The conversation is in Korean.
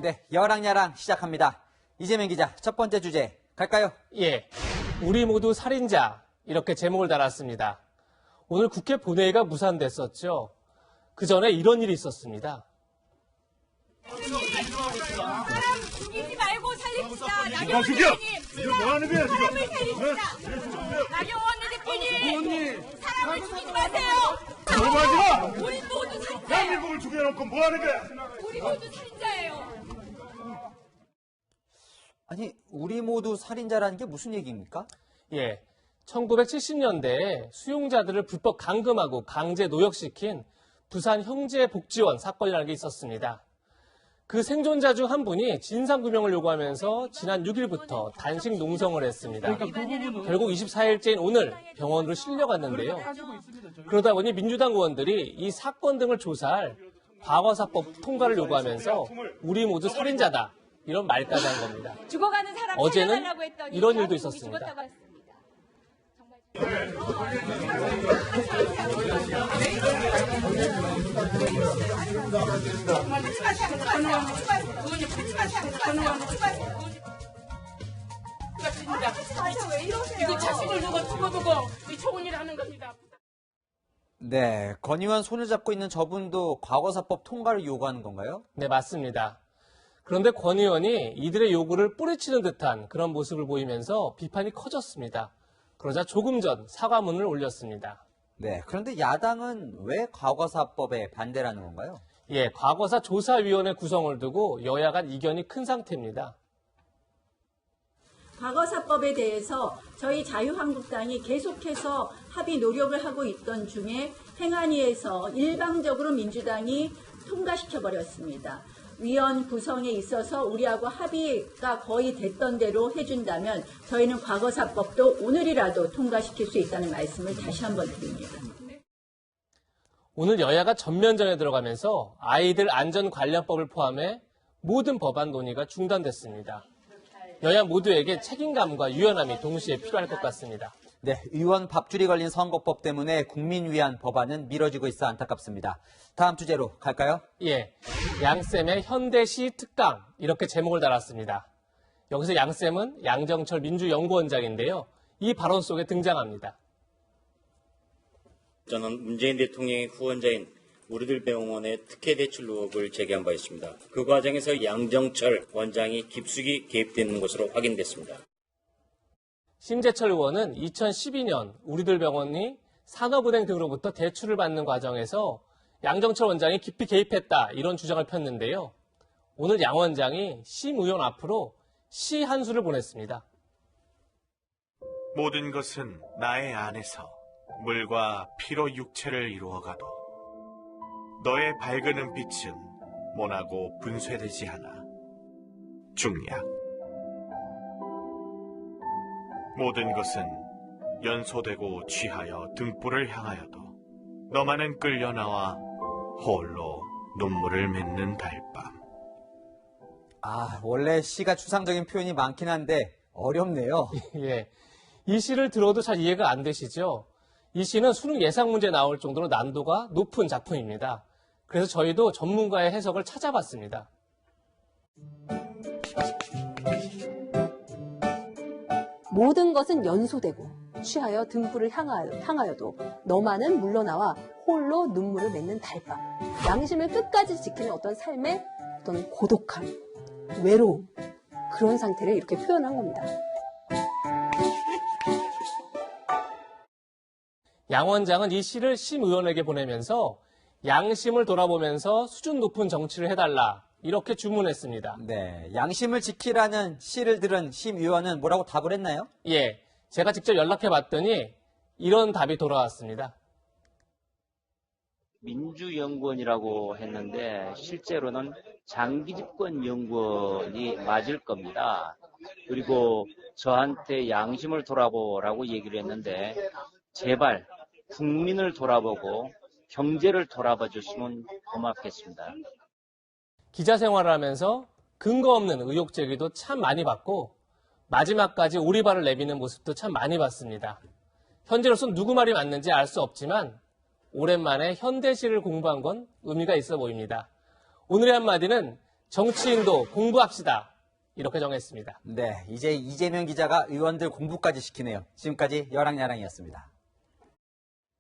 네, 여랑야랑 시작합니다. 이재명 기자, 첫 번째 주제 갈까요? 예, 우리 모두 살인자 이렇게 제목을 달았습니다. 오늘 국회 본회의가 무산됐었죠. 그 전에 이런 일이 있었습니다. 사람 죽이지 말고 살립시다. 누가 죽여? 이거 뭐 하는 거야, 지금? 사람을 살립시다. 나경원 대표님, 사람을 죽이지 마세요. 너무하지 마! 우리 모두 살인자예요. 대한민국을 죽여놓고 뭐 하는 거야? 우리 모두 살인자예요. 아니, 우리 모두 살인자라는 게 무슨 얘기입니까? 예, 1970년대에 수용자들을 불법 감금하고 강제 노역시킨 부산 형제복지원 사건이라는 게 있었습니다. 그 생존자 중 한 분이 진상규명을 요구하면서 지난 6일부터 단식 농성을 했습니다. 결국 24일째인 오늘 병원으로 실려갔는데요. 그러다 보니 민주당 의원들이 이 사건 등을 조사할 과거사법 통과를 요구하면서 우리 모두 살인자다 이런 말까지 한 겁니다. 죽어가는 사람 어제는 살려달라고 했더니 이런 일도 대한민국이 있었습니다. 죽었다고 했습니다. 이거 자식을 두고 이 좋은 일 하는 겁니다. 네, 건의원 손을 잡고 있는 저분도 과거사법 통과를 요구하는 건가요? 네, 맞습니다. 그런데 권 의원이 이들의 요구를 뿌리치는 듯한 그런 모습을 보이면서 비판이 커졌습니다. 그러자 조금 전 사과문을 올렸습니다. 네, 그런데 야당은 왜 과거사법에 반대라는 건가요? 예, 과거사 조사위원회 구성을 두고 여야 간 이견이 큰 상태입니다. 과거사법에 대해서 저희 자유한국당이 계속해서 합의 노력을 하고 있던 중에 행안위에서 일방적으로 민주당이 통과시켜버렸습니다. 위원 구성에 있어서 우리하고 합의가 거의 됐던 대로 해준다면 저희는 과거사법도 오늘이라도 통과시킬 수 있다는 말씀을 다시 한번 드립니다. 오늘 여야가 전면전에 들어가면서 아이들 안전관련법을 포함해 모든 법안 논의가 중단됐습니다. 여야 모두에게 책임감과 유연함이 동시에 필요할 것 같습니다. 네, 의원 밥줄이 걸린 선거법 때문에 국민 위한 법안은 미뤄지고 있어 안타깝습니다. 다음 주제로 갈까요? 예, 양쌤의 현대시 특강 이렇게 제목을 달았습니다. 여기서 양쌤은 양정철 민주연구원장인데요. 이 발언 속에 등장합니다. 저는 문재인 대통령의 후원자인 우리들 병원의 특혜 대출 의혹을 제기한 바 있습니다. 그 과정에서 양정철 원장이 깊숙이 개입되는 것으로 확인됐습니다. 심재철 의원은 2012년 우리들 병원이 산업은행 등으로부터 대출을 받는 과정에서 양정철 원장이 깊이 개입했다 이런 주장을 폈는데요. 오늘 양 원장이 심 의원 앞으로 시 한 수를 보냈습니다. 모든 것은 나의 안에서 물과 피로 육체를 이루어가도 너의 밝은 은빛은 모나고 분쇄되지 않아. 중약. 모든 것은 연소되고 취하여 등불을 향하여도 너만은 끌려나와 홀로 눈물을 맺는 달밤. 아, 원래 시가 추상적인 표현이 많긴 한데 어렵네요. 예, 이 시를 들어도 잘 이해가 안 되시죠? 이 시는 수능 예상 문제 나올 정도로 난도가 높은 작품입니다. 그래서 저희도 전문가의 해석을 찾아봤습니다. 모든 것은 연소되고 취하여 등불을 향하여도 너만은 물러나와 홀로 눈물을 맺는 달밤. 양심을 끝까지 지키는 어떤 삶의 어떤 고독함, 외로움, 그런 상태를 이렇게 표현한 겁니다. 양 원장은 이 시를 심 의원에게 보내면서 양심을 돌아보면서 수준 높은 정치를 해달라 이렇게 주문했습니다. 네, 양심을 지키라는 시를 들은 심 의원은 뭐라고 답을 했나요? 예, 제가 직접 연락해봤더니 이런 답이 돌아왔습니다. 민주연구원이라고 했는데 실제로는 장기집권연구원이 맞을 겁니다. 그리고 저한테 양심을 돌아보라고 얘기를 했는데 제발 국민을 돌아보고 경제를 돌아봐 주시면 고맙겠습니다. 기자 생활을 하면서 근거 없는 의혹 제기도 참 많이 받고 마지막까지 오리발을 내미는 모습도 참 많이 봤습니다. 현재로선 누구 말이 맞는지 알 수 없지만 오랜만에 현대시를 공부한 건 의미가 있어 보입니다. 오늘의 한마디는 정치인도 공부합시다. 이렇게 정했습니다. 네, 이제 이재명 기자가 의원들 공부까지 시키네요. 지금까지 여랑야랑이었습니다.